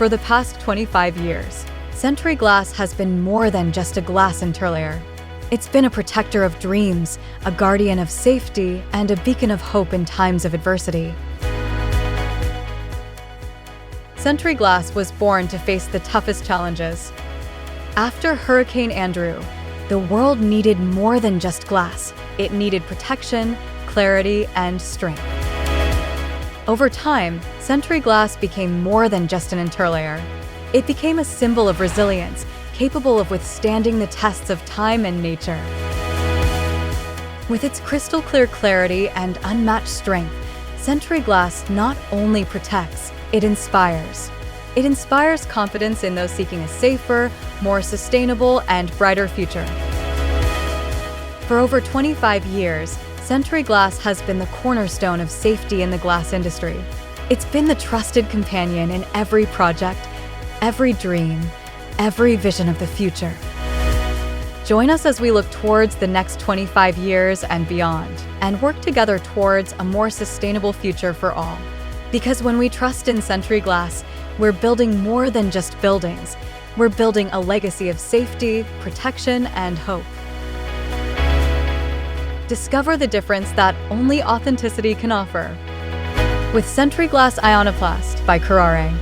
For the past 25 years, SentryGlas has been more than just a glass interlayer. It's been a protector of dreams, a guardian of safety, and a beacon of hope in times of adversity. SentryGlas was born to face the toughest challenges. After Hurricane Andrew, the world needed more than just glass. It needed protection, clarity, and strength. Over time, SentryGlas became more than just an interlayer. It became a symbol of resilience, capable of withstanding the tests of time and nature. With its crystal-clear clarity and unmatched strength, SentryGlas not only protects, it inspires. It inspires confidence in those seeking a safer, more sustainable, and brighter future. For over 25 years, SentryGlas has been the cornerstone of safety in the glass industry. It's been the trusted companion in every project, every dream, every vision of the future. Join us as we look towards the next 25 years and beyond, and work together towards a more sustainable future for all. Because when we trust in SentryGlas, we're building more than just buildings. We're building a legacy of safety, protection, and hope. Discover the difference that only authenticity can offer with SentryGlas Ionoplast by Kuraray.